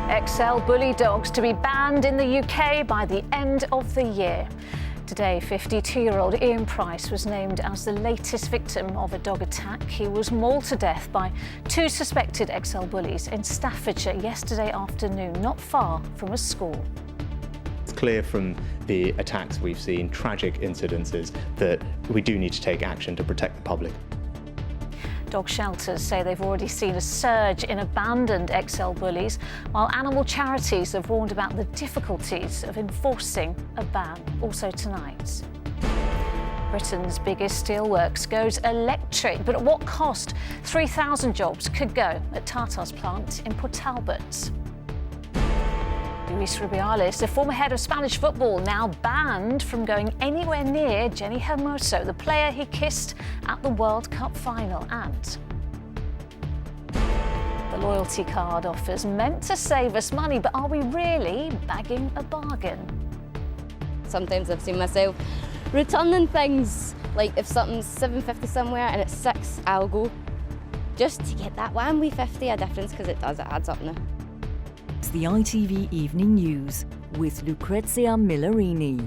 XL bully dogs to be banned in the UK by the end of the year. Today, 52-year-old Ian Price was named as the latest victim of a dog attack. He was mauled to death by two suspected XL bullies in Staffordshire yesterday afternoon, not far from a school. It's clear from the attacks we've seen, tragic incidences, that we do need to take action to protect the public. Dog shelters say they've already seen a surge in abandoned XL bullies, while animal charities have warned about the difficulties of enforcing a ban. Also tonight. Britain's biggest steelworks goes electric, but at what cost? 3,000 jobs could go at Tata's plant in Port Talbot. Luis Rubiales, the former head of Spanish football, now banned from going anywhere near Jenny Hermoso, the player he kissed at the World Cup final. And the loyalty card offers meant to save us money, but are we really bagging a bargain? Sometimes I've seen myself returning things, like if something's $7.50 somewhere and it's $6, I'll go just to get that one wee 50 a difference, because it adds up now. It's the ITV Evening News with Lucrezia Millarini.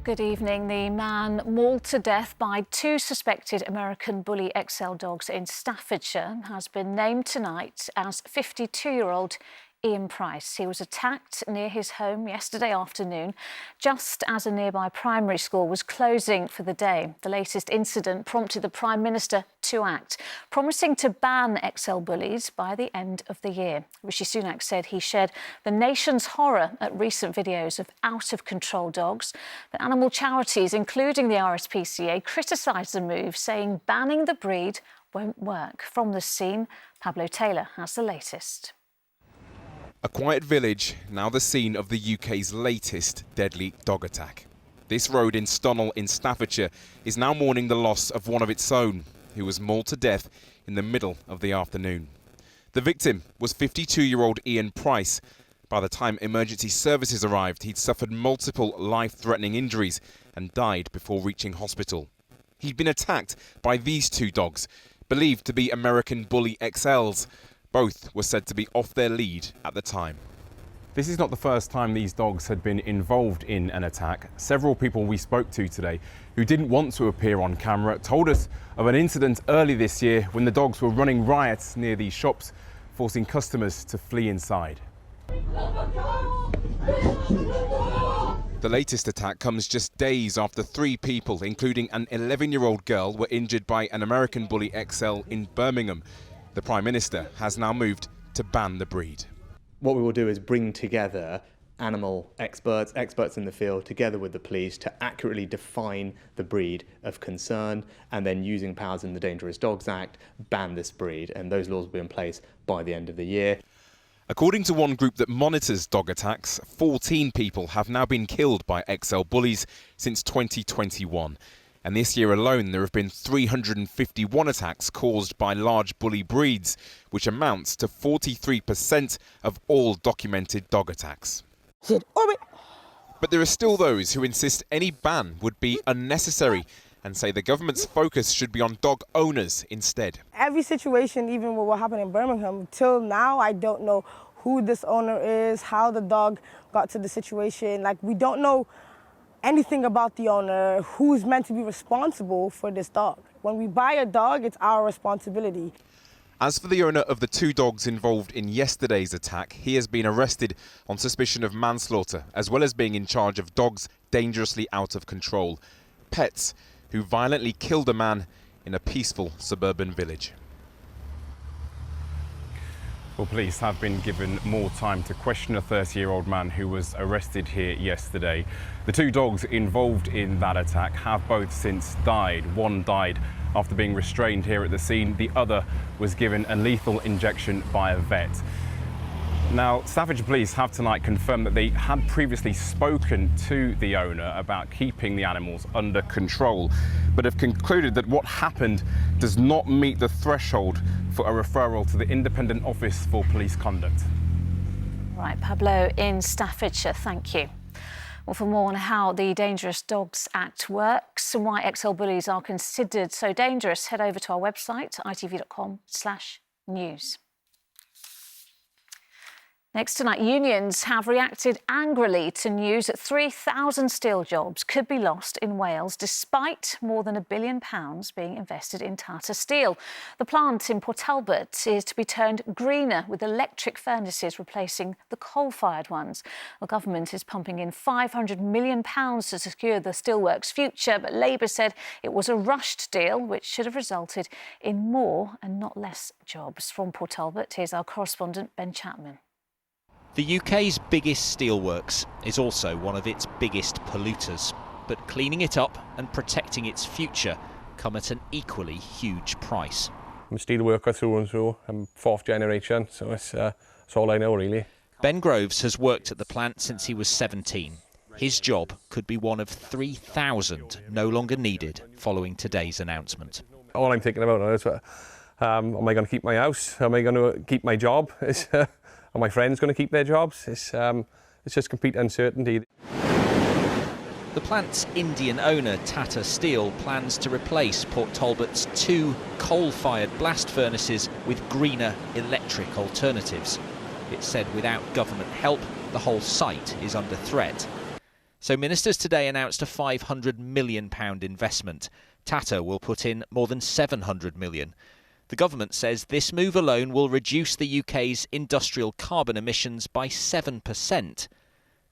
Good evening. The man mauled to death by two suspected American Bully XL dogs in Staffordshire has been named tonight as 52-year-old Ian Price. He was attacked near his home yesterday afternoon, just as a nearby primary school was closing for the day. The latest incident prompted the Prime Minister to act, promising to ban XL bullies by the end of the year. Rishi Sunak said he shared the nation's horror at recent videos of out-of-control dogs. But animal charities, including the RSPCA, criticised the move, saying banning the breed won't work. From the scene, Pablo Taylor has the latest. A quiet village, now the scene of the UK's latest deadly dog attack. This road in Stonell in Staffordshire is now mourning the loss of one of its own, who was mauled to death in the middle of the afternoon. The victim was 52-year-old Ian Price. By the time emergency services arrived, he'd suffered multiple life-threatening injuries and died before reaching hospital. He'd been attacked by these two dogs, believed to be American Bully XLs. Both were said to be off their lead at the time. This is not the first time these dogs had been involved in an attack. Several people we spoke to today who didn't want to appear on camera told us of an incident early this year when the dogs were running riot near these shops, forcing customers to flee inside. The latest attack comes just days after three people, including an 11-year-old girl, were injured by an American Bully XL in Birmingham. The Prime Minister has now moved to ban the breed. What we will do is bring together animal experts in the field, together with the police, to accurately define the breed of concern, and then, using powers in the Dangerous Dogs Act, ban this breed. And those laws will be in place by the end of the year. According to one group that monitors dog attacks, 14 people have now been killed by XL bullies since 2021. And this year alone, there have been 351 attacks caused by large bully breeds, which amounts to 43% of all documented dog attacks. But there are still those who insist any ban would be unnecessary and say the government's focus should be on dog owners instead. Every situation, even with what happened in Birmingham, till now I don't know who this owner is, how the dog got to the situation. Like, we don't know anything about the owner, who's meant to be responsible for this dog. When we buy a dog, it's our responsibility. As for the owner of the two dogs involved in yesterday's attack, he has been arrested on suspicion of manslaughter, as well as being in charge of dogs dangerously out of control. Pets who violently killed a man in a peaceful suburban village. Well, police have been given more time to question a 30-year-old man who was arrested here yesterday. The two dogs involved in that attack have both since died. One died after being restrained here at the scene. The other was given a lethal injection by a vet. Now, Staffordshire Police have tonight confirmed that they had previously spoken to the owner about keeping the animals under control, but have concluded that what happened does not meet the threshold for a referral to the Independent Office for Police Conduct. Right, Pablo in Staffordshire, thank you. Well, for more on how the Dangerous Dogs Act works and why XL bullies are considered so dangerous, head over to our website, itv.com/news. Next tonight, unions have reacted angrily to news that 3,000 steel jobs could be lost in Wales despite more than £1 billion being invested in Tata Steel. The plant in Port Talbot is to be turned greener with electric furnaces replacing the coal-fired ones. The government is pumping in £500 million to secure the steelworks' future, but Labour said it was a rushed deal which should have resulted in more and not less jobs. From Port Talbot, here's our correspondent Ben Chapman. The UK's biggest steelworks is also one of its biggest polluters, but cleaning it up and protecting its future come at an equally huge price. I'm a steel worker through and through. I'm fourth generation, so it's all I know really. Ben Groves has worked at the plant since he was 17. His job could be one of 3,000 no longer needed following today's announcement. All I'm thinking about now is, am I going to keep my house? Am I going to keep my job? Are my friends going to keep their jobs? It's just complete uncertainty. The plant's Indian owner, Tata Steel, plans to replace Port Talbot's 2 coal-fired blast furnaces with greener electric alternatives. It's said without government help, the whole site is under threat. So ministers today announced a £500 million investment. Tata will put in more than £700 million. The government says this move alone will reduce the UK's industrial carbon emissions by 7%.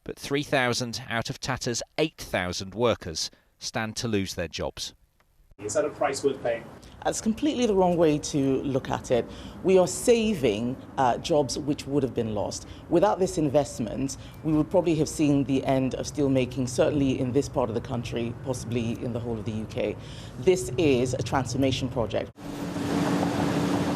But 3,000 out of Tata's 8,000 workers stand to lose their jobs. Is that a price worth paying? That's completely the wrong way to look at it. We are saving jobs which would have been lost. Without this investment, we would probably have seen the end of steelmaking, certainly in this part of the country, possibly in the whole of the UK. This is a transformation project.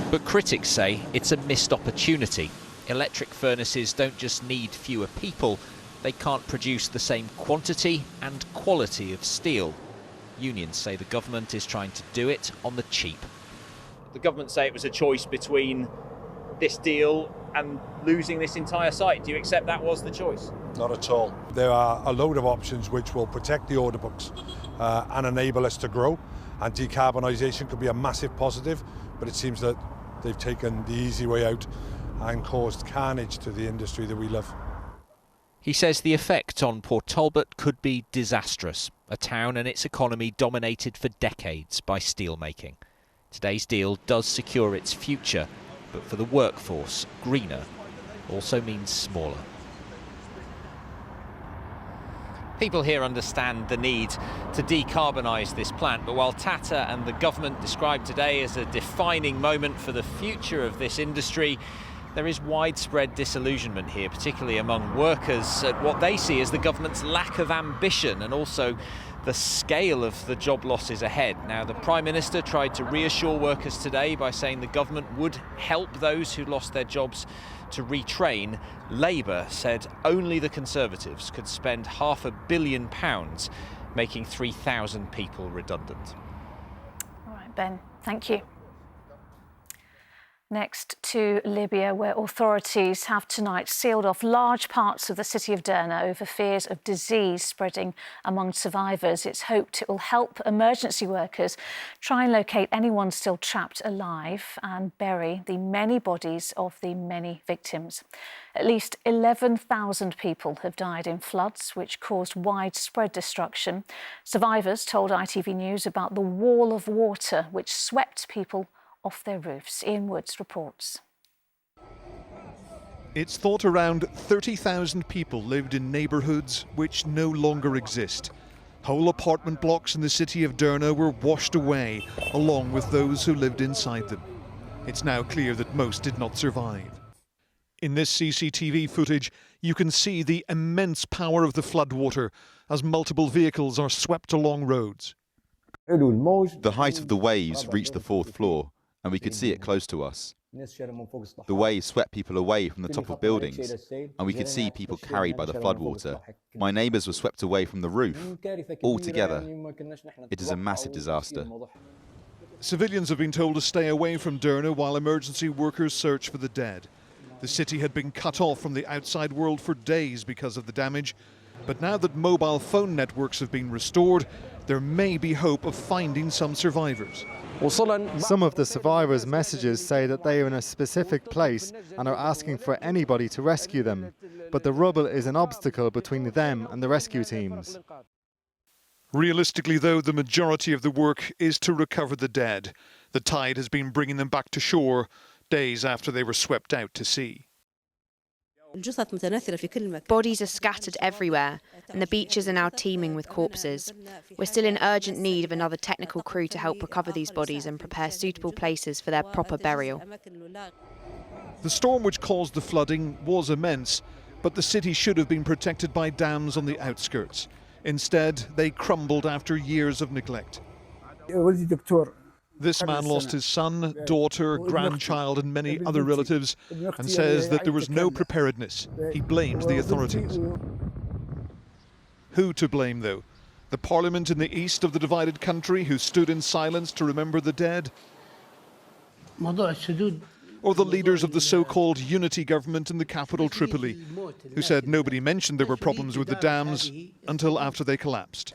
But critics say it's a missed opportunity. Electric furnaces don't just need fewer people, they can't produce the same quantity and quality of steel. Unions say the government is trying to do it on the cheap. The government say it was a choice between this deal and losing this entire site. Do you accept that was the choice? Not at all. There are a load of options which will protect the order books and enable us to grow, and decarbonisation could be a massive positive, but it seems that they've taken the easy way out and caused carnage to the industry that we love. He says the effect on Port Talbot could be disastrous, a town and its economy dominated for decades by steelmaking. Today's deal does secure its future, but for the workforce, greener also means smaller. People here understand the need to decarbonise this plant, but while Tata and the government described today as a defining moment for the future of this industry, there is widespread disillusionment here, particularly among workers, at what they see as the government's lack of ambition and also the scale of the job losses ahead. Now, the Prime Minister tried to reassure workers today by saying the government would help those who lost their jobs to retrain. Labour said only the Conservatives could spend £500 million, making 3,000 people redundant. All right, Ben, thank you. Next to Libya, where authorities have tonight sealed off large parts of the city of Derna over fears of disease spreading among survivors. It's hoped it will help emergency workers try and locate anyone still trapped alive and bury the many bodies of the many victims. At least 11,000 people have died in floods, which caused widespread destruction. Survivors told ITV News about the wall of water which swept people off their roofs. Ian Woods reports. It's thought around 30,000 people lived in neighbourhoods which no longer exist. Whole apartment blocks in the city of Derna were washed away, along with those who lived inside them. It's now clear that most did not survive. In this CCTV footage, you can see the immense power of the floodwater as multiple vehicles are swept along roads. The height of the waves reached the 4th floor, and we could see it close to us. The waves swept people away from the top of buildings, and we could see people carried by the floodwater. My neighbours were swept away from the roof, all together. It is a massive disaster. Civilians have been told to stay away from Derna while emergency workers search for the dead. The city had been cut off from the outside world for days because of the damage, but now that mobile phone networks have been restored, there may be hope of finding some survivors. Some of the survivors' messages say that they are in a specific place and are asking for anybody to rescue them, but the rubble is an obstacle between them and the rescue teams. Realistically, though, the majority of the work is to recover the dead. The tide has been bringing them back to shore days after they were swept out to sea. Bodies are scattered everywhere, and the beaches are now teeming with corpses. We're still in urgent need of another technical crew to help recover these bodies and prepare suitable places for their proper burial. The storm which caused the flooding was immense, but the city should have been protected by dams on the outskirts. Instead, they crumbled after years of neglect. This man lost his son, daughter, grandchild and many other relatives and says that there was no preparedness. He blames the authorities. Who to blame, though? The parliament in the east of the divided country who stood in silence to remember the dead? Or the leaders of the so-called unity government in the capital Tripoli, who said nobody mentioned there were problems with the dams until after they collapsed?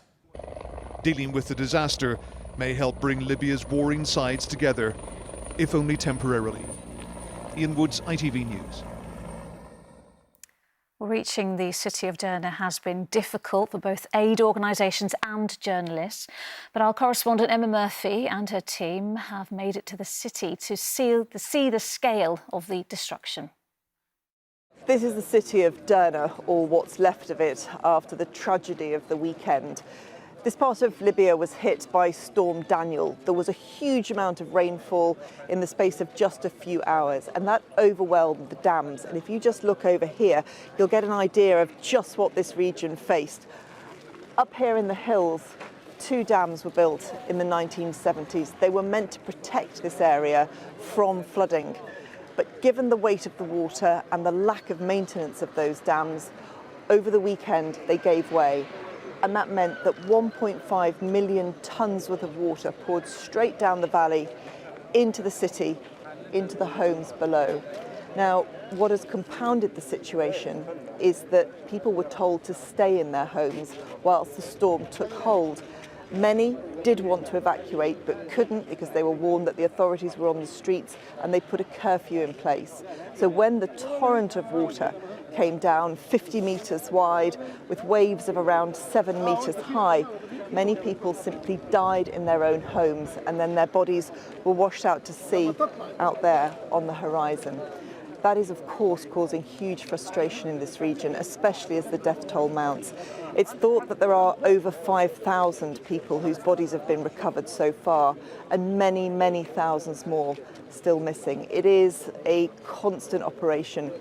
Dealing with the disaster may help bring Libya's warring sides together, if only temporarily. Ian Woods, ITV News. Reaching the city of Derna has been difficult for both aid organisations and journalists, but our correspondent Emma Murphy and her team have made it to the city to see the scale of the destruction. This is the city of Derna, or what's left of it after the tragedy of the weekend. This part of Libya was hit by Storm Daniel. There was a huge amount of rainfall in the space of just a few hours, and that overwhelmed the dams. And if you just look over here, you'll get an idea of just what this region faced. Up here in the hills, 2 dams were built in the 1970s. They were meant to protect this area from flooding. But given the weight of the water and the lack of maintenance of those dams, over the weekend they gave way. And that meant that 1.5 million tonnes worth of water poured straight down the valley into the city, into the homes below. Now, what has compounded the situation is that people were told to stay in their homes whilst the storm took hold. Many did want to evacuate but couldn't because they were warned that the authorities were on the streets and they put a curfew in place. So when the torrent of water came down 50 metres wide with waves of around 7 metres high, many people simply died in their own homes and then their bodies were washed out to sea out there on the horizon. That is, of course, causing huge frustration in this region, especially as the death toll mounts. It's thought that there are over 5,000 people whose bodies have been recovered so far, and many, many thousands more still missing. It is a constant operation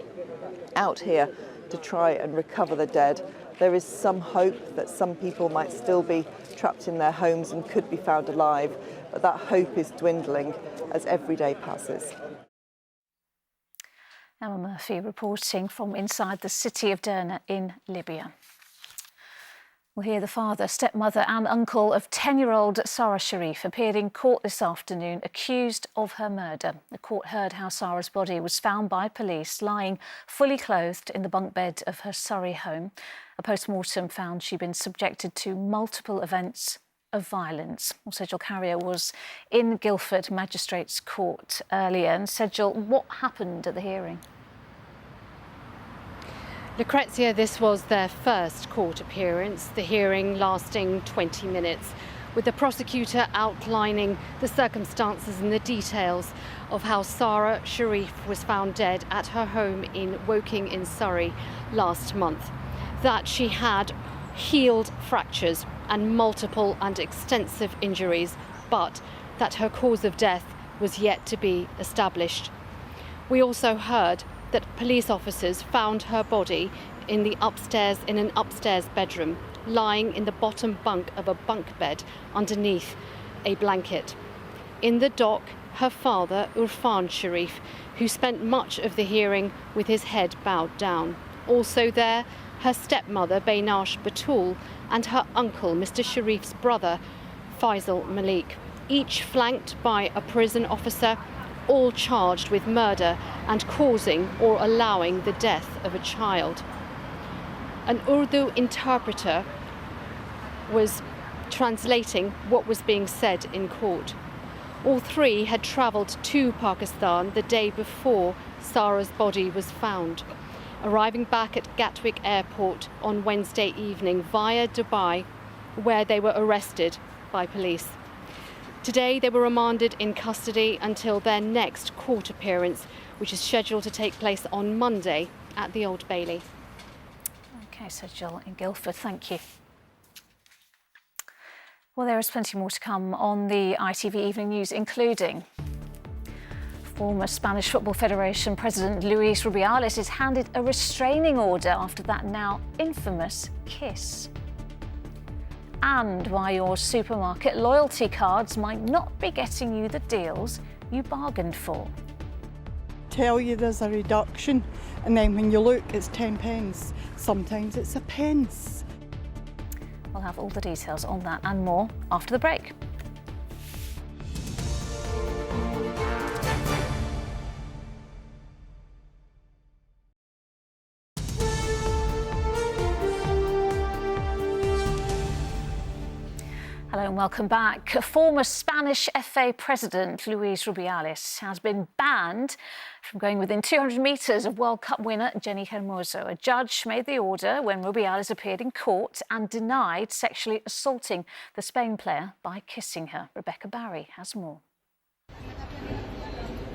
out here to try and recover the dead. There is some hope that some people might still be trapped in their homes and could be found alive, but that hope is dwindling as every day passes. Emma Murphy reporting from inside the city of Derna in Libya. We'll hear the father, stepmother and uncle of 10-year-old Sarah Sharif appeared in court this afternoon accused of her murder. The court heard how Sarah's body was found by police lying fully clothed in the bunk bed of her Surrey home. A post-mortem found she'd been subjected to multiple events of violence. Well, Sejal Carrier was in Guildford Magistrates Court earlier. And Sejal, what happened at the hearing? Lucrezia, this was their first court appearance, the hearing lasting 20 minutes, with the prosecutor outlining the circumstances and the details of how Sarah Sharif was found dead at her home in Woking in Surrey last month. That she had healed fractures and multiple and extensive injuries, but that her cause of death was yet to be established. We also heard that police officers found her body in an upstairs bedroom, lying in the bottom bunk of a bunk bed underneath a blanket. In the dock, her father, Urfan Sharif, who spent much of the hearing with his head bowed down. Also there, her stepmother, Bainash Batul, and her uncle, Mr. Sharif's brother, Faisal Malik, each flanked by a prison officer, all charged with murder and causing or allowing the death of a child. An Urdu interpreter was translating what was being said in court. All three had travelled to Pakistan the day before Sara's body was found, arriving back at Gatwick Airport on Wednesday evening via Dubai, where they were arrested by police. Today they were remanded in custody until their next court appearance, which is scheduled to take place on Monday at the Old Bailey. OK, so Jill in Guildford, thank you. Well, there is plenty more to come on the ITV Evening News, including former Spanish Football Federation President Luis Rubiales is handed a restraining order after that now infamous kiss. And why your supermarket loyalty cards might not be getting you the deals you bargained for. Tell you there's a reduction, and then when you look, it's 10 pence. Sometimes it's a pence. We'll have all the details on that and more after the break. Hello and welcome back. Former Spanish FA President Luis Rubiales has been banned from going within 200 metres of World Cup winner Jenny Hermoso. A judge made the order when Rubiales appeared in court and denied sexually assaulting the Spain player by kissing her. Rebecca Barry has more.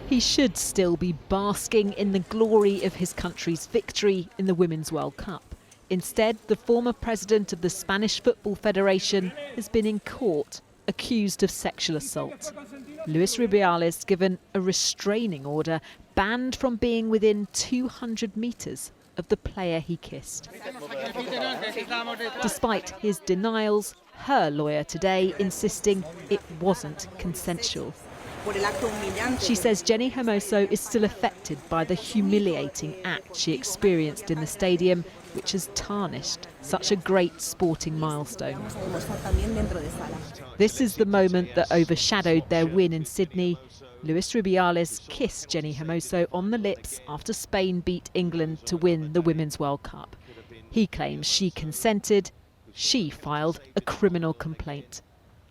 He should still be basking in the glory of his country's victory in the Women's World Cup. Instead, the former president of the Spanish Football Federation has been in court accused of sexual assault. Luis Rubiales given a restraining order, banned from being within 200 metres of the player he kissed. Despite his denials, her lawyer today insisting it wasn't consensual. She says Jenny Hermoso is still affected by the humiliating act she experienced in the stadium, which has tarnished such a great sporting milestone. This is the moment that overshadowed their win in Sydney. Luis Rubiales kissed Jenny Hermoso on the lips after Spain beat England to win the Women's World Cup. He claims she consented. She filed a criminal complaint.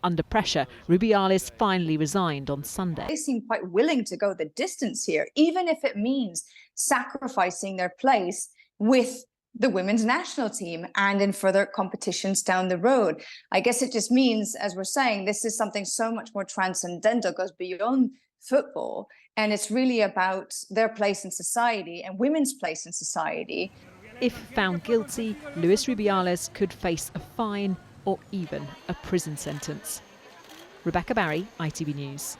Under pressure, Rubiales finally resigned on Sunday. They seem quite willing to go the distance here, even if it means sacrificing their place with the women's national team and in further competitions down the road. I guess it just means, as we're saying, this is something so much more transcendental, goes beyond football, and it's really about their place in society and women's place in society. If found guilty, Luis Rubiales could face a fine or even a prison sentence. Rebecca Barry, ITV News.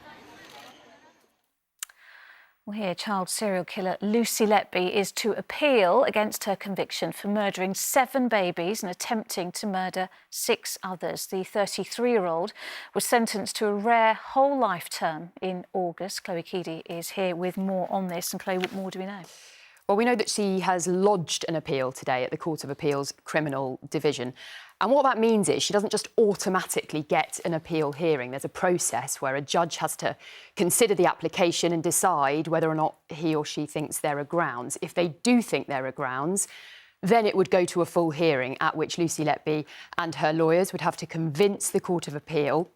Well, here, child serial killer Lucy Letby is to appeal against her conviction for murdering 7 babies and attempting to murder 6 others. The 33-year-old was sentenced to a rare whole life term in August. Chloe Keedy is here with more on this. And Chloe, what more do we know? Well, we know that she has lodged an appeal today at the Court of Appeal's Criminal Division. And what that means is she doesn't just automatically get an appeal hearing. There's a process where a judge has to consider the application and decide whether or not he or she thinks there are grounds. If they do think there are grounds, then it would go to a full hearing at which Lucy Letby and her lawyers would have to convince the Court of Appeal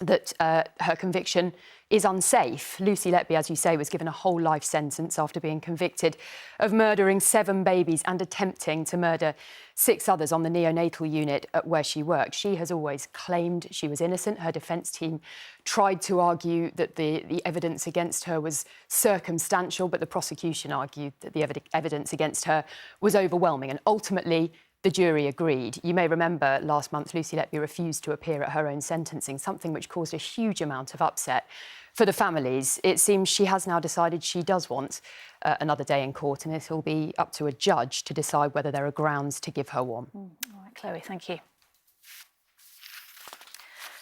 that her conviction is unsafe. Lucy Letby, as you say, was given a whole life sentence after being convicted of murdering 7 babies and attempting to murder 6 others on the neonatal unit where she worked. She has always claimed she was innocent. Her defence team tried to argue that the evidence against her was circumstantial, but the prosecution argued that the evidence against her was overwhelming, and ultimately the jury agreed. You may remember last month Lucy Letby refused to appear at her own sentencing, something which caused a huge amount of upset for the families. It seems she has now decided she does want another day in court, and it will be up to a judge to decide whether there are grounds to give her one. All right, Chloe, thank you.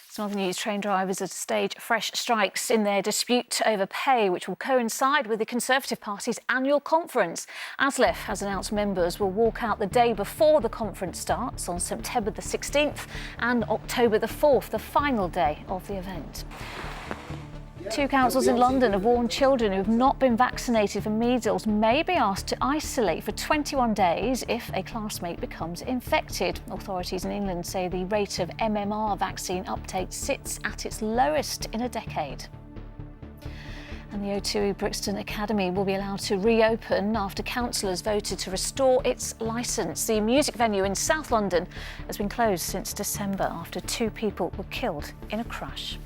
Some other news, train drivers are to stage fresh strikes in their dispute over pay, which will coincide with the Conservative Party's annual conference. ASLEF has announced members will walk out the day before the conference starts on September the 16th and October the 4th, the final day of the event. 2 councils in London have warned children who have not been vaccinated for measles may be asked to isolate for 21 days if a classmate becomes infected. Authorities in England say the rate of MMR vaccine uptake sits at its lowest in a decade. And the O2 Brixton Academy will be allowed to reopen after councillors voted to restore its licence. The music venue in South London has been closed since December after 2 people were killed in a crash.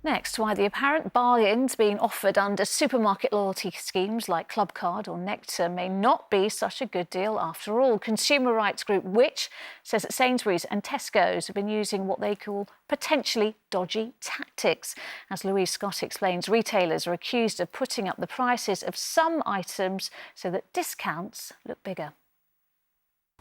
Next, why the apparent bargains being offered under supermarket loyalty schemes like Clubcard or Nectar may not be such a good deal after all. Consumer rights group Which says that Sainsbury's and Tesco's have been using what they call potentially dodgy tactics. As Louise Scott explains, retailers are accused of putting up the prices of some items so that discounts look bigger.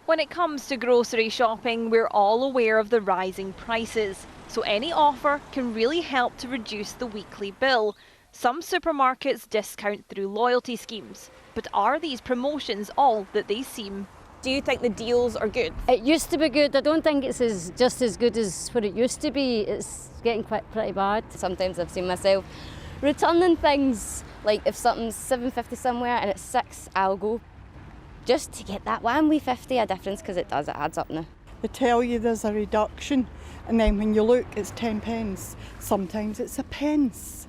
When it comes to grocery shopping, we're all aware of the rising prices, so any offer can really help to reduce the weekly bill. Some supermarkets discount through loyalty schemes, but are these promotions all that they seem? Do you think the deals are good? It used to be good. I don't think it's just as good as what it used to be. It's getting pretty bad. Sometimes I've seen myself returning things, like if something's $7.50 somewhere and it's $6, I'll go just to get that one wee 50 a difference, because it adds up now. They tell you there's a reduction, and then when you look, it's 10 pence. Sometimes it's a pence.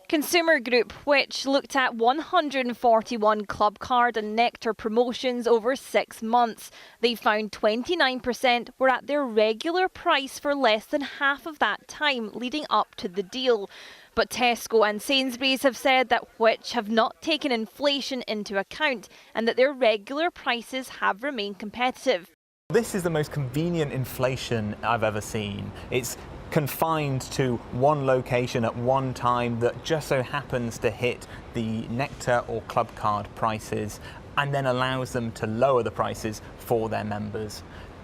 Consumer group Which looked at 141 Clubcard and Nectar promotions over 6 months. They found 29% were at their regular price for less than half of that time leading up to the deal. But Tesco and Sainsbury's have said that Which have not taken inflation into account and that their regular prices have remained competitive. This is the most convenient inflation I've ever seen. It's confined to one location at one time that just so happens to hit the Nectar or Clubcard prices and then allows them to lower the prices for their members.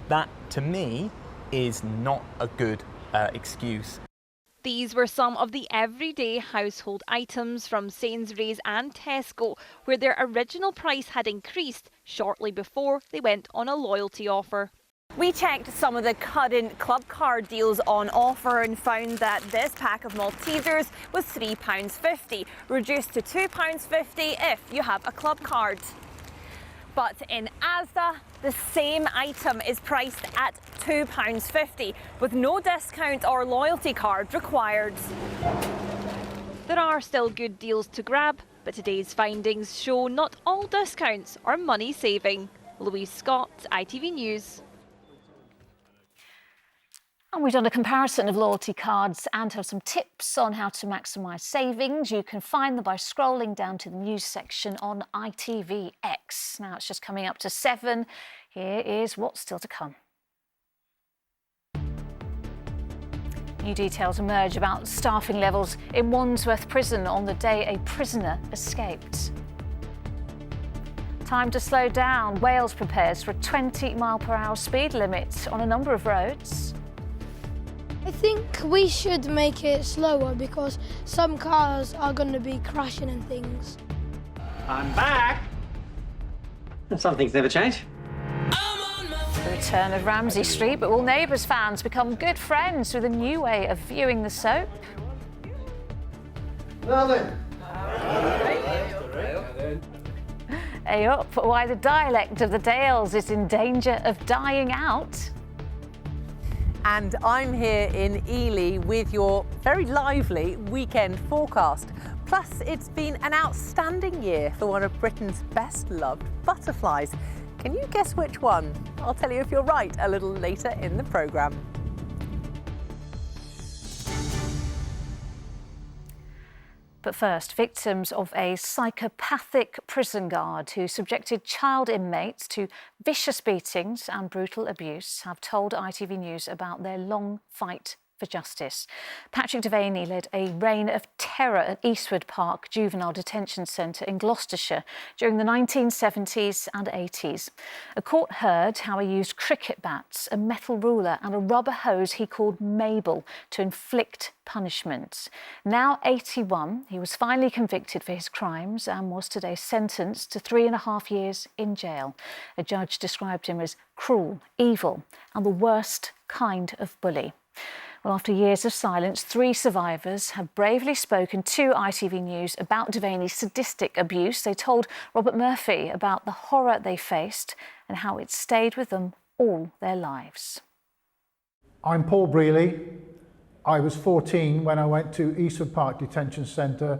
That, to me, is not a good excuse. These were some of the everyday household items from Sainsbury's and Tesco, where their original price had increased shortly before they went on a loyalty offer. We checked some of the current Clubcard deals on offer and found that this pack of Maltesers was £3.50, reduced to £2.50 if you have a Clubcard. But in Asda, the same item is priced at £2.50 with no discount or loyalty card required. There are still good deals to grab, but today's findings show not all discounts are money saving. Louise Scott, ITV News. And we've done a comparison of loyalty cards and have some tips on how to maximise savings. You can find them by scrolling down to the news section on ITVX. Now it's just coming up to 7. Here is what's still to come. New details emerge about staffing levels in Wandsworth Prison on the day a prisoner escaped. Time to slow down. Wales prepares for a 20-mile-per-hour speed limit on a number of roads. I think we should make it slower because some cars are going to be crashing and things. I'm back! Some things never change. The return of Ramsay Street, but will Neighbours fans become good friends with a new way of viewing the soap? Hey up, why the dialect of the Dales is in danger of dying out. And I'm here in Ely with your very lively weekend forecast. Plus, it's been an outstanding year for one of Britain's best-loved butterflies. Can you guess which one? I'll tell you if you're right a little later in the programme. But first, victims of a psychopathic prison guard who subjected child inmates to vicious beatings and brutal abuse have told ITV News about their long fight for justice. Patrick Devaney led a reign of terror at Eastwood Park Juvenile Detention Centre in Gloucestershire during the 1970s and 80s. A court heard how he used cricket bats, a metal ruler and a rubber hose he called Mabel to inflict punishment. Now 81, he was finally convicted for his crimes and was today sentenced to 3.5 years in jail. A judge described him as cruel, evil and the worst kind of bully. Well, after years of silence, 3 survivors have bravely spoken to ITV News about Devaney's sadistic abuse. They told Robert Murphy about the horror they faced and how it stayed with them all their lives. I'm Paul Brealey, I was 14 when I went to Eastwood Park Detention Centre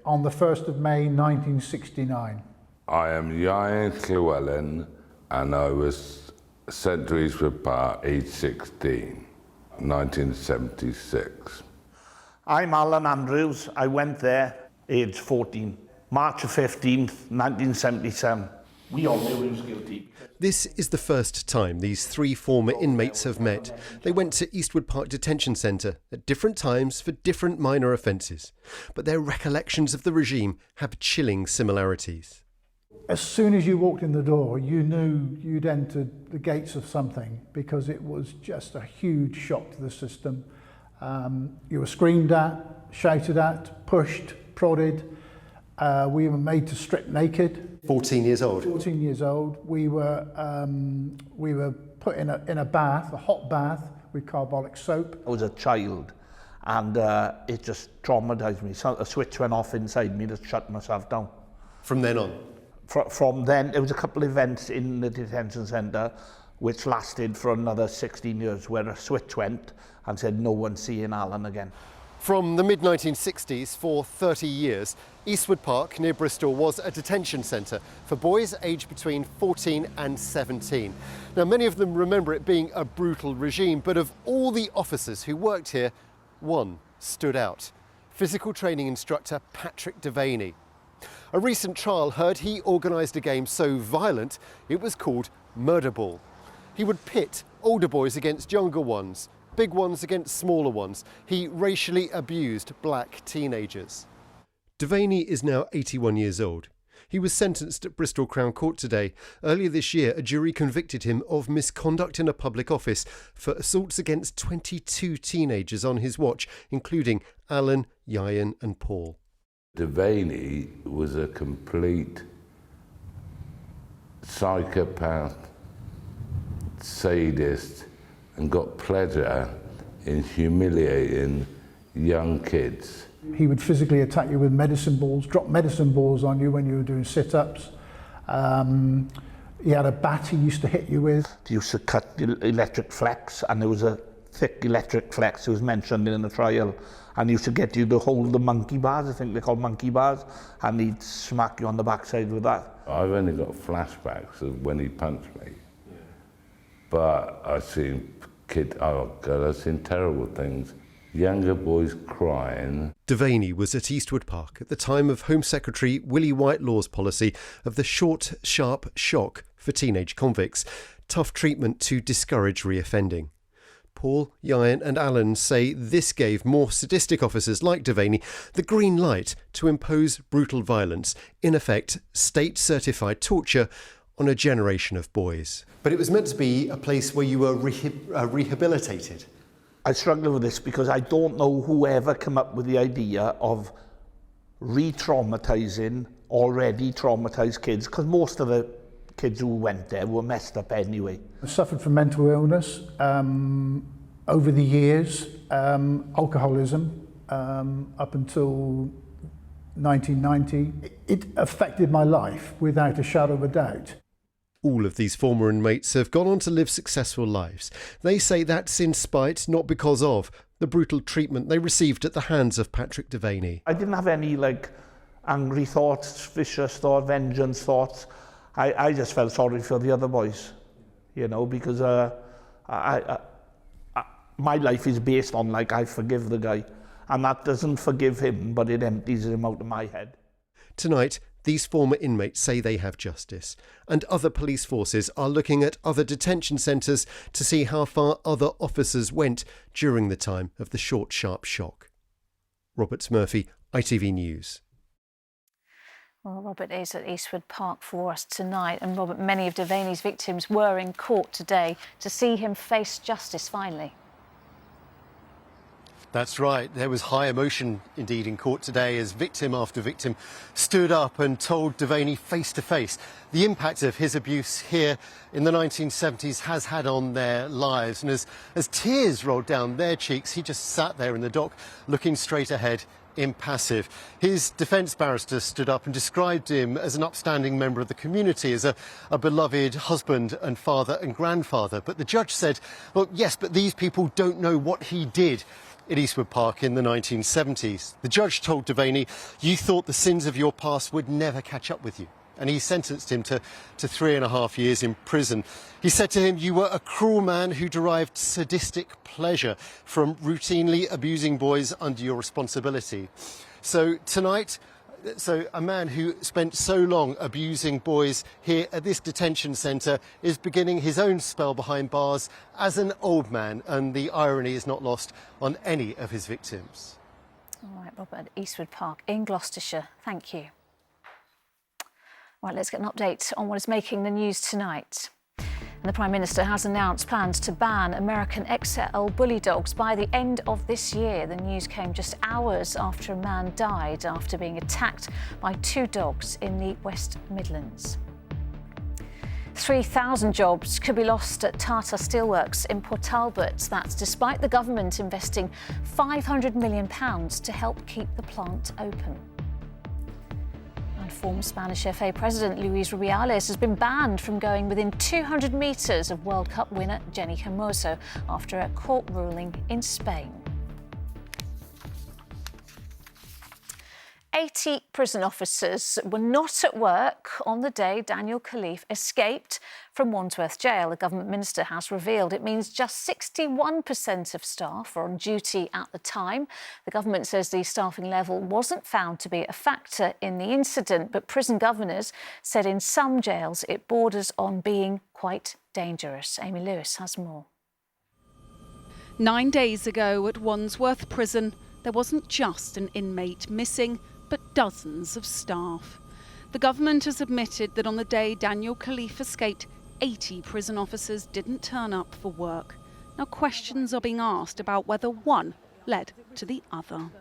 on the 1st of May 1969. I am Ian Llewellyn and I was sent to Eastwood Park age 16, 1976. I'm Alan Andrews. I went there age 14, March 15th, 1977. We all knew he was guilty. This is the first time these three former inmates have met. They went to Eastwood Park Detention Centre at different times for different minor offences. But their recollections of the regime have chilling similarities. As soon as you walked in the door, you knew you'd entered the gates of something, because it was just a huge shock to the system. You were screamed at, shouted at, pushed, prodded. We were made to strip naked. 14 years old? 14 years old. We were put in a bath, a hot bath, with carbolic soap. I was a child and it just traumatised me. So a switch went off inside me to shut myself down. From then on? From then, there was a couple of events in the detention centre which lasted for another 16 years, where a switch went and said no one's seeing Alan again. From the mid-1960s, for 30 years, Eastwood Park near Bristol was a detention centre for boys aged between 14 and 17. Now, many of them remember it being a brutal regime, but of all the officers who worked here, one stood out: physical training instructor Patrick Devaney. A recent trial heard he organised a game so violent it was called Murder Ball. He would pit older boys against younger ones, big ones against smaller ones. He racially abused black teenagers. Devaney is now 81 years old. He was sentenced at Bristol Crown Court today. Earlier this year, a jury convicted him of misconduct in a public office for assaults against 22 teenagers on his watch, including Alan, Ian and Paul. Devaney was a complete psychopath, sadist, and got pleasure in humiliating young kids. He would physically attack you with medicine balls, drop medicine balls on you when you were doing sit-ups. He had a bat he used to hit you with. He used to cut the electric flex, and there was a thick electric flex that was mentioned in the trial, and he used to get you to hold the monkey bars, I think they're called monkey bars, and he'd smack you on the backside with that. I've only got flashbacks of when he punched me, but I've seen I've seen terrible things. Younger boys crying. Devaney was at Eastwood Park at the time of Home Secretary Willie Whitelaw's policy of the short, sharp shock for teenage convicts, tough treatment to discourage reoffending. Paul, Ian and Alan say this gave more sadistic officers like Devaney the green light to impose brutal violence, in effect state-certified torture, on a generation of boys. But it was meant to be a place where you were rehabilitated. I struggle with this because I don't know whoever came up with the idea of re-traumatising already traumatised kids, because most of the kids who went there were messed up anyway. I suffered from mental illness over the years, alcoholism up until 1990. It affected my life without a shadow of a doubt. All of these former inmates have gone on to live successful lives. They say that's in spite, not because of, the brutal treatment they received at the hands of Patrick Devaney. I didn't have any angry thoughts, vicious thoughts, vengeance thoughts. I just felt sorry for the other boys, because my life is based on I forgive the guy, and that doesn't forgive him, but it empties him out of my head. Tonight, these former inmates say they have justice, and other police forces are looking at other detention centres to see how far other officers went during the time of the short, sharp shock. Robert Murphy, ITV News. Well, Robert is at Eastwood Park for us tonight, and Robert, many of Devaney's victims were in court today to see him face justice finally. That's right. There was high emotion indeed in court today as victim after victim stood up and told Devaney face to face the impact of his abuse here in the 1970s has had on their lives. And as tears rolled down their cheeks, he just sat there in the dock looking straight ahead, impassive. His defence barrister stood up and described him as an upstanding member of the community, as a beloved husband and father and grandfather. But the judge said, well, yes, but these people don't know what he did in Eastwood Park in the 1970s. The judge told Devaney, "You thought the sins of your past would never catch up with you." And he sentenced him to 3.5 years in prison. He said to him, "You were a cruel man who derived sadistic pleasure from routinely abusing boys under your responsibility." So tonight, a man who spent so long abusing boys here at this detention centre is beginning his own spell behind bars as an old man, and the irony is not lost on any of his victims. All right, Robert, Eastwood Park in Gloucestershire. Thank you. Right, let's get an update on what is making the news tonight. And the Prime Minister has announced plans to ban American XL bully dogs by the end of this year. The news came just hours after a man died after being attacked by 2 dogs in the West Midlands. 3,000 jobs could be lost at Tata Steelworks in Port Talbot. That's despite the government investing £500 million to help keep the plant open. Former Spanish FA President Luis Rubiales has been banned from going within 200 metres of World Cup winner Jenny Hermoso after a court ruling in Spain. 80 prison officers were not at work on the day Daniel Khalif escaped from Wandsworth Jail. The government minister has revealed it means just 61% of staff were on duty at the time. The government says the staffing level wasn't found to be a factor in the incident, but prison governors said in some jails it borders on being quite dangerous. Amy Lewis has more. 9 days ago at Wandsworth Prison, there wasn't just an inmate missing, but dozens of staff. The government has admitted that on the day Daniel Khalif escaped, 80 prison officers didn't turn up for work. Now questions are being asked about whether one led to the other.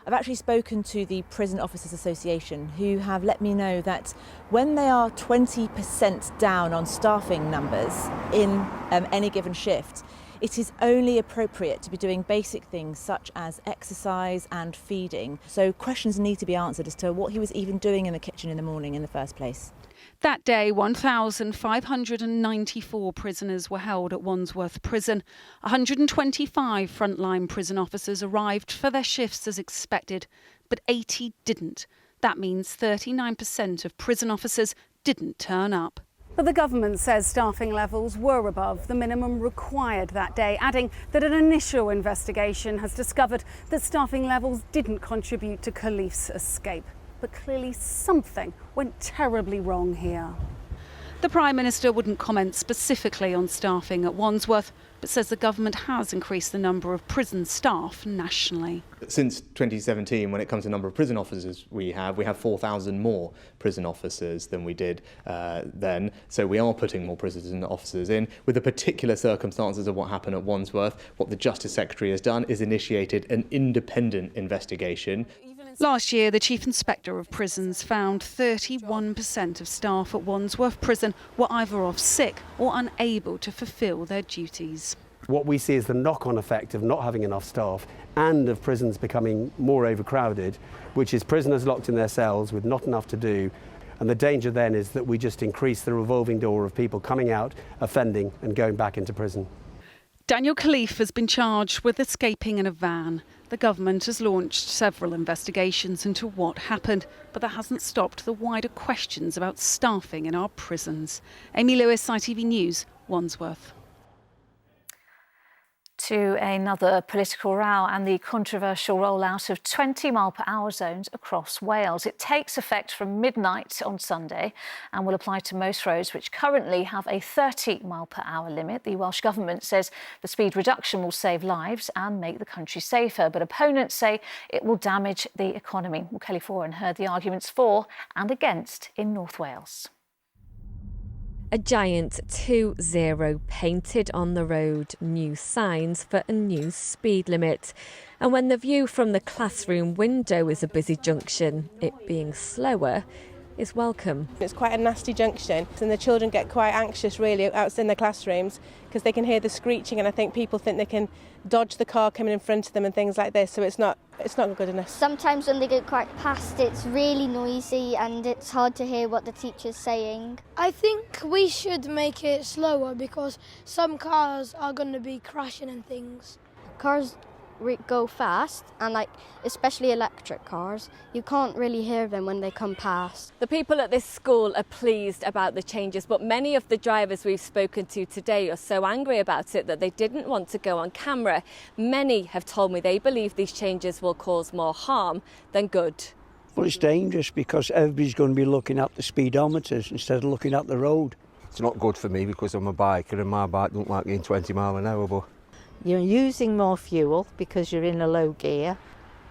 I've actually spoken to the Prison Officers Association, who have let me know that when they are 20% down on staffing numbers in any given shift, it is only appropriate to be doing basic things such as exercise and feeding. So questions need to be answered as to what he was even doing in the kitchen in the morning in the first place. That day, 1,594 prisoners were held at Wandsworth Prison. 125 frontline prison officers arrived for their shifts as expected, but 80 didn't. That means 39% of prison officers didn't turn up. But the government says staffing levels were above the minimum required that day, adding that an initial investigation has discovered that staffing levels didn't contribute to Khalif's escape. But clearly something went terribly wrong here. The Prime Minister wouldn't comment specifically on staffing at Wandsworth, but says the government has increased the number of prison staff nationally. Since 2017, when it comes to number of prison officers we have 4,000 more prison officers than we did then. So we are putting more prison officers in. With the particular circumstances of what happened at Wandsworth, what the Justice Secretary has done is initiated an independent investigation. Last year, the Chief Inspector of Prisons found 31% of staff at Wandsworth Prison were either off sick or unable to fulfil their duties. What we see is the knock-on effect of not having enough staff and of prisons becoming more overcrowded, which is prisoners locked in their cells with not enough to do. And the danger then is that we just increase the revolving door of people coming out, offending and going back into prison. Daniel Khalif has been charged with escaping in a van. The government has launched several investigations into what happened, but that hasn't stopped the wider questions about staffing in our prisons. Amy Lewis, ITV News, Wandsworth. To another political row and the controversial rollout of 20-mile-per-hour zones across Wales. It takes effect from midnight on Sunday and will apply to most roads which currently have a 30-mile-per-hour limit. The Welsh Government says the speed reduction will save lives and make the country safer, but opponents say it will damage the economy. Well, Kelly Foran heard the arguments for and against in North Wales. A giant 2-0 painted on the road, new signs for a new speed limit. And when the view from the classroom window is a busy junction, it being slower is welcome. It's quite a nasty junction and the children get quite anxious really out in their classrooms because they can hear the screeching, and I think people think they can dodge the car coming in front of them and things like this, so it's not good enough. Sometimes when they go quite past, it's really noisy and it's hard to hear what the teacher's saying. I think we should make it slower because some cars are going to be crashing and things. Cars go fast, and like especially electric cars, you can't really hear them when they come past. The people at this school are pleased about the changes, but many of the drivers we've spoken to today are so angry about it that they didn't want to go on camera. Many have told me they believe these changes will cause more harm than good. Well, it's dangerous because everybody's going to be looking at the speedometers instead of looking at the road. It's not good for me because I'm a biker and my bike don't like getting 20 miles an hour, but you're using more fuel because you're in a low gear,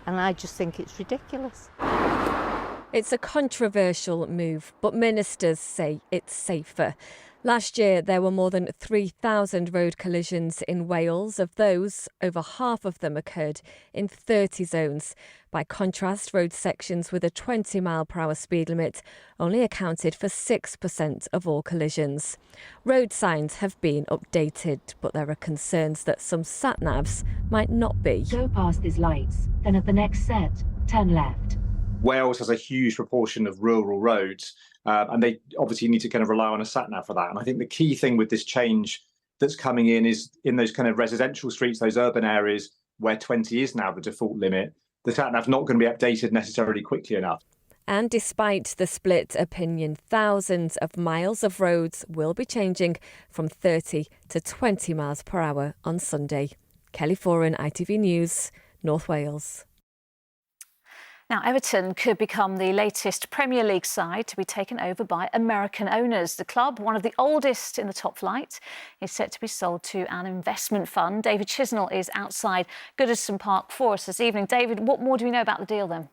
and I just think it's ridiculous. It's a controversial move, but ministers say it's safer. Last year, there were more than 3,000 road collisions in Wales. Of those, over half of them occurred in 30 zones. By contrast, road sections with a 20-mile-per-hour speed limit only accounted for 6% of all collisions. Road signs have been updated, but there are concerns that some sat-navs might not be. Go past these lights, then at the next set, turn left. Wales has a huge proportion of rural roads, and they obviously need to kind of rely on a sat-nav for that. And I think the key thing with this change that's coming in is in those kind of residential streets, those urban areas where 20 is now the default limit, the sat-nav's not going to be updated necessarily quickly enough. And despite the split opinion, thousands of miles of roads will be changing from 30 to 20 miles per hour on Sunday. Kelly Foran, ITV News, North Wales. Now, Everton could become the latest Premier League side to be taken over by American owners. The club, one of the oldest in the top flight, is set to be sold to an investment fund. David Chisnell is outside Goodison Park for us this evening. David, what more do we know about the deal then?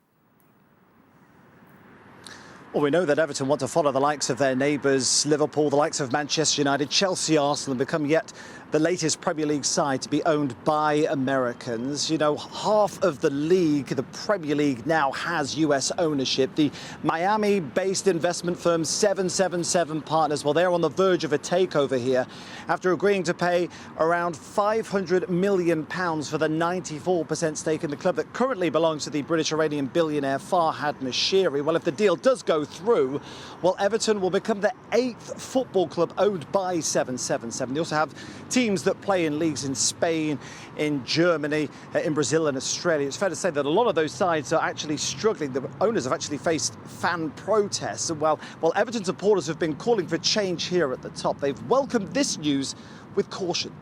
Well, we know that Everton want to follow the likes of their neighbours, Liverpool, the likes of Manchester United, Chelsea, Arsenal, and become yet the latest Premier League side to be owned by Americans. You know, half of the league, the Premier League, now has US ownership. The Miami-based investment firm 777 Partners, well, they're on the verge of a takeover here after agreeing to pay around £500 million for the 94% stake in the club that currently belongs to the British-Iranian billionaire Farhad Moshiri. Well, if the deal does go through, well, Everton will become the 8th football club owned by 777. They also have teams that play in leagues in Spain, in Germany, in Brazil and Australia. It's fair to say that a lot of those sides are actually struggling. The owners have actually faced fan protests. And well, Everton supporters have been calling for change here at the top. They've welcomed this news with caution.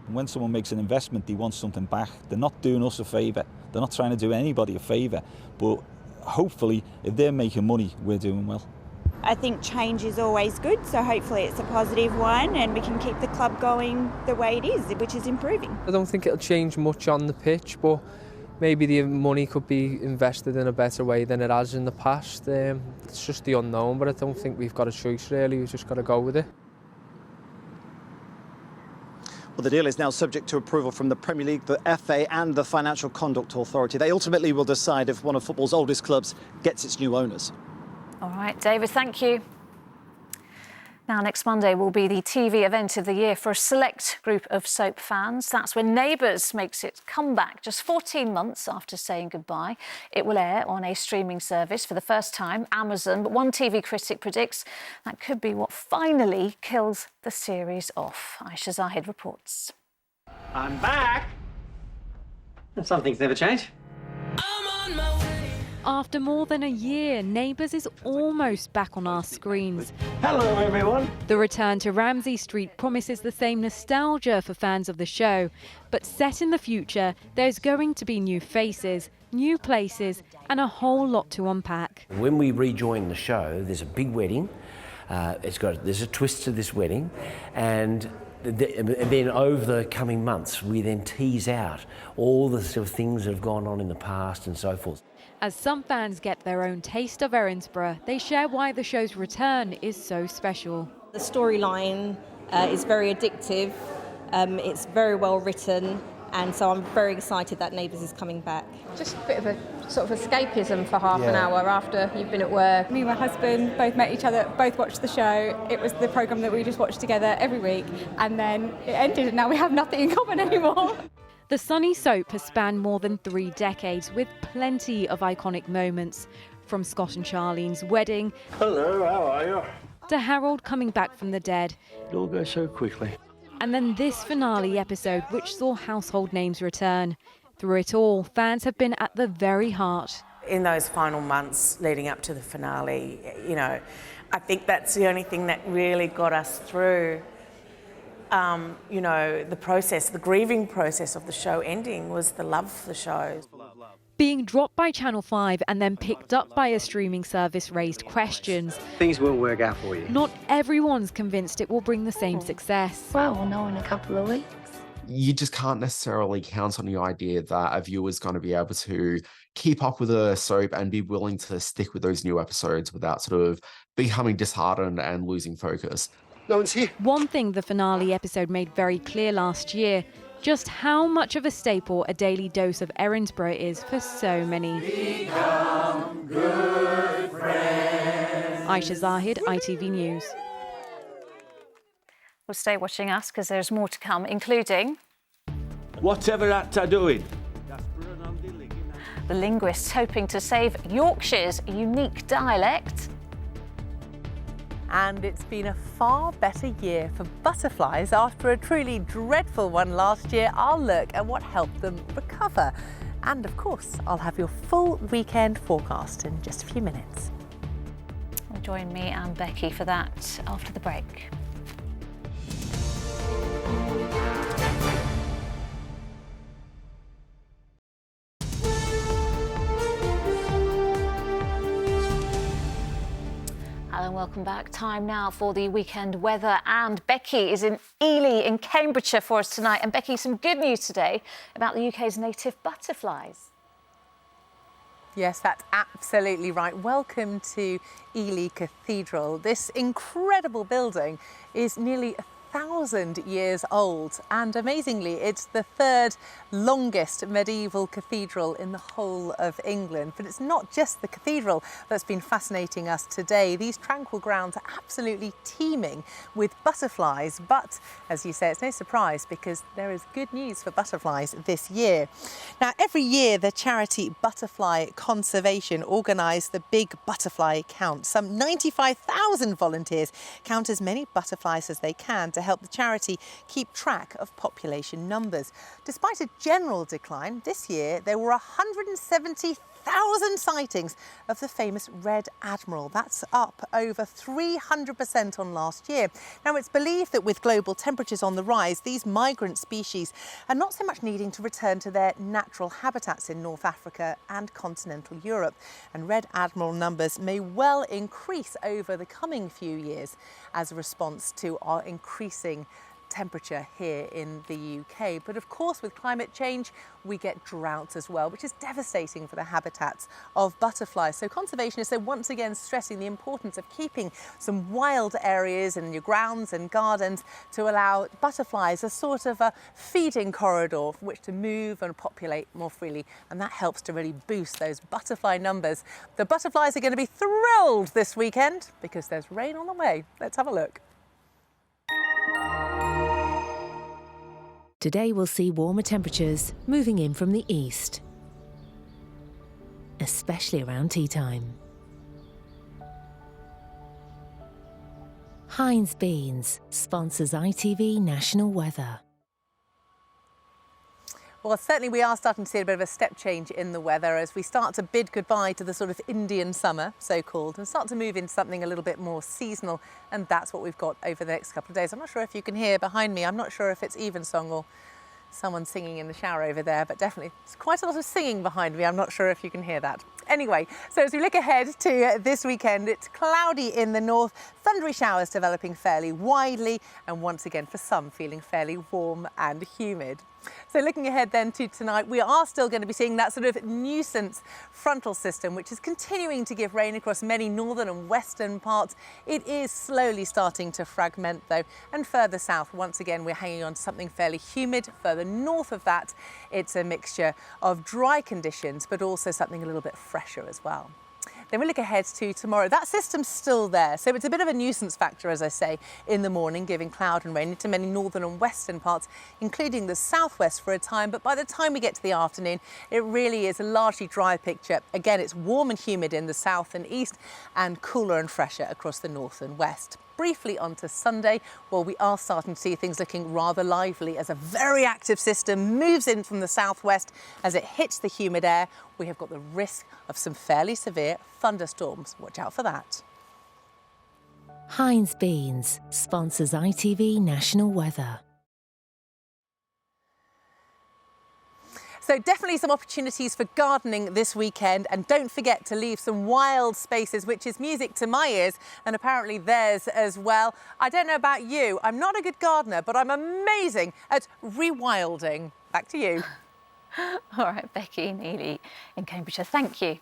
When someone makes an investment, they want something back. They're not doing us a favour. They're not trying to do anybody a favour. But hopefully, if they're making money, we're doing well. I think change is always good, so hopefully it's a positive one and we can keep the club going the way it is, which is improving. I don't think it'll change much on the pitch, but maybe the money could be invested in a better way than it has in the past. It's just the unknown, but I don't think we've got a choice really, we've just got to go with it. Well, the deal is now subject to approval from the Premier League, the FA and the Financial Conduct Authority. They ultimately will decide if one of football's oldest clubs gets its new owners. All right, David, thank you. Now, next Monday will be the TV event of the year for a select group of soap fans. That's when Neighbours makes its comeback just 14 months after saying goodbye. It will air on a streaming service for the first time, Amazon. But one TV critic predicts that could be what finally kills the series off. Aisha Zahid reports. I'm back. And some things never change. After more than a year, Neighbours is almost back on our screens. Hello, everyone. The return to Ramsay Street promises the same nostalgia for fans of the show. But set in the future, there's going to be new faces, new places, and a whole lot to unpack. When we rejoin the show, there's a big wedding. There's a twist to this wedding, and then over the coming months, we then tease out all the sort of things that have gone on in the past and so forth. As some fans get their own taste of Erinsborough, they share why the show's return is so special. The storyline is very addictive, it's very well written, and so I'm very excited that Neighbours is coming back. Just a bit of a sort of escapism for half an hour after you've been at work. Me and my husband both met each other, both watched the show. It was the programme that we just watched together every week, and then it ended and now we have nothing in common anymore. The Sunny soap has spanned more than 3 decades with plenty of iconic moments, from Scott and Charlene's wedding. Hello, how are you? To Harold coming back from the dead. It all goes so quickly. And then this finale episode, which saw household names return. Through it all, fans have been at the very heart. In those final months leading up to the finale, you know, I think that's the only thing that really got us through, you know, the process, the grieving process of the show ending was the love for the show. Being dropped by Channel 5 and then picked up by a streaming service raised questions. Things will work out for you. Not everyone's convinced it will bring the same success. Well, we'll know in a couple of weeks. You just can't necessarily count on the idea that a viewer's going to be able to keep up with a soap and be willing to stick with those new episodes without sort of becoming disheartened and losing focus. No one's here. One thing the finale episode made very clear last year, just how much of a staple a daily dose of Erinsborough is for so many. Become good friends. Aisha Zahid, ITV News. Well, stay watching us because there's more to come, including... Whatever that are doing. The linguists hoping to save Yorkshire's unique dialect. And it's been a far better year for butterflies after a truly dreadful one last year. I'll look at what helped them recover. And of course, I'll have your full weekend forecast in just a few minutes. Join me and Becky for that after the break. And welcome back. Time now for the weekend weather. And Becky is in Ely in Cambridgeshire for us tonight. And Becky, some good news today about the UK's native butterflies. Yes, that's absolutely right. Welcome to Ely Cathedral. This incredible building is nearly 1,000 years old, and amazingly it's the third longest medieval cathedral in the whole of England. But it's not just the cathedral that's been fascinating us today. These tranquil grounds are absolutely teeming with butterflies, but as you say, it's no surprise because there is good news for butterflies this year. Now, every year the charity Butterfly Conservation organise the Big Butterfly Count. Some 95,000 volunteers count as many butterflies as they can to help the charity keep track of population numbers. Despite a general decline, this year there were 170,000 sightings of the famous Red Admiral. That's up over 300% on last year. Now, it's believed that with global temperatures on the rise, these migrant species are not so much needing to return to their natural habitats in North Africa and continental Europe. And Red Admiral numbers may well increase over the coming few years as a response to our increasing temperature here in the UK. But of course, with climate change, we get droughts as well, which is devastating for the habitats of butterflies. So conservationists are once again stressing the importance of keeping some wild areas in your grounds and gardens to allow butterflies a sort of a feeding corridor for which to move and populate more freely. And that helps to really boost those butterfly numbers. The butterflies are going to be thrilled this weekend because there's rain on the way. Let's have a look. Today we'll see warmer temperatures moving in from the east, especially around tea time. Heinz Beans sponsors ITV National Weather. Well, certainly we are starting to see a bit of a step change in the weather as we start to bid goodbye to the sort of Indian summer, so-called, and start to move into something a little bit more seasonal. And that's what we've got over the next couple of days. I'm not sure if you can hear behind me. I'm not sure if it's Evensong or someone singing in the shower over there, but definitely there's quite a lot of singing behind me. I'm not sure if you can hear that. Anyway, so as we look ahead to this weekend, it's cloudy in the north, thundery showers developing fairly widely, and once again for some feeling fairly warm and humid. So looking ahead then to tonight, we are still going to be seeing that sort of nuisance frontal system, which is continuing to give rain across many northern and western parts. It is slowly starting to fragment though, and further south, once again, we're hanging on to something fairly humid. Further north of that, it's a mixture of dry conditions, but also something a little bit fresher as well. Then we look ahead to tomorrow. That system's still there, so it's a bit of a nuisance factor, as I say, in the morning, giving cloud and rain into many northern and western parts, including the southwest for a time. But by the time we get to the afternoon, it really is a largely dry picture. Again, it's warm and humid in the south and east and cooler and fresher across the north and west. Briefly onto Sunday, well, we are starting to see things looking rather lively as a very active system moves in from the southwest. As it hits the humid air, we have got the risk of some fairly severe thunderstorms. Watch out for that. Heinz Beans sponsors ITV National Weather. So definitely some opportunities for gardening this weekend, and don't forget to leave some wild spaces, which is music to my ears and apparently theirs as well. I don't know about you, I'm not a good gardener, but I'm amazing at rewilding. Back to you. All right, Becky Neely in Cambridgeshire, thank you.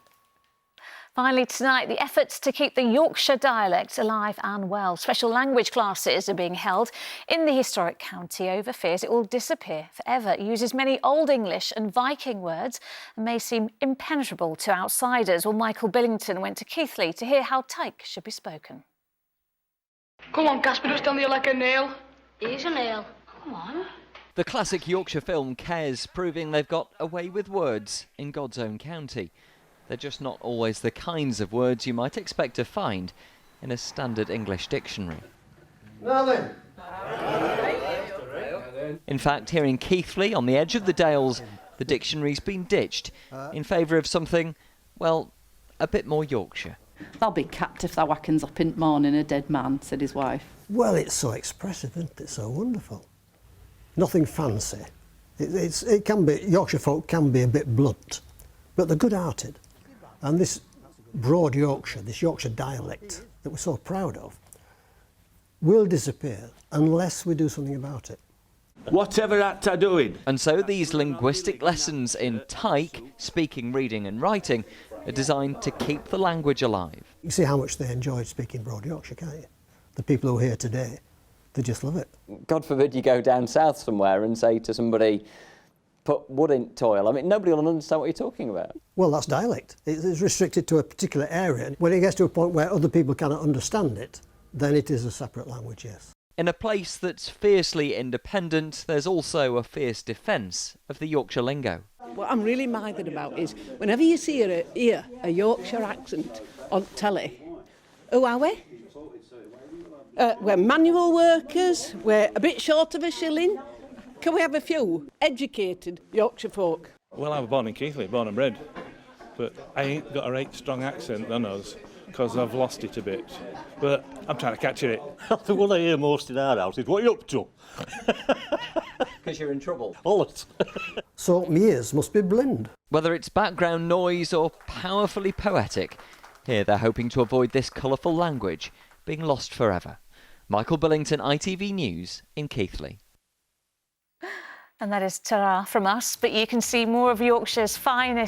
Finally tonight, the efforts to keep the Yorkshire dialect alive and well. Special language classes are being held in the historic county over fears it will disappear forever. It uses many Old English and Viking words and may seem impenetrable to outsiders. Well, Michael Billington went to Keighley to hear how Tyke should be spoken. Come on, Casper, don't stand there like a nail. Here's a nail. Come on. The classic Yorkshire film Kes, proving they've got away with words in God's own county. They're just not always the kinds of words you might expect to find in a standard English dictionary. Now then. In fact, here in Keighley, on the edge of the Dales, the dictionary's been ditched in favour of something, well, a bit more Yorkshire. They'll be capped if they're wackens up in the morning a dead man, said his wife. Well, it's so expressive, isn't it? So wonderful. Nothing fancy. It can be, Yorkshire folk can be a bit blunt, but they're good-hearted. And this broad Yorkshire, this Yorkshire dialect that we're so proud of, will disappear unless we do something about it. Whatever that are doing. And so these linguistic lessons in Tyke, speaking, reading and writing, are designed to keep the language alive. You see how much they enjoyed speaking broad Yorkshire, can't you? The people who are here today, they just love it. God forbid you go down south somewhere and say to somebody, put wood in toil. I mean, nobody will understand what you're talking about. Well, that's dialect. It's restricted to a particular area. When it gets to a point where other people cannot understand it, then it is a separate language, yes. In a place that's fiercely independent, there's also a fierce defence of the Yorkshire lingo. What I'm really minded about is whenever you hear a Yorkshire accent on telly, who are we? We're manual workers, we're a bit short of a shilling. Can we have a few educated Yorkshire folk? Well, I was born in Keighley, born and bred, but I ain't got a right strong accent on us because I've lost it a bit. But I'm trying to catch it. The one I hear most in our house is, what are you up to? Because you're in trouble. All it. So my ears must be blind. Whether it's background noise or powerfully poetic, here they're hoping to avoid this colourful language being lost forever. Michael Billington, ITV News in Keighley. And that is ta-ra from us, but you can see more of Yorkshire's finest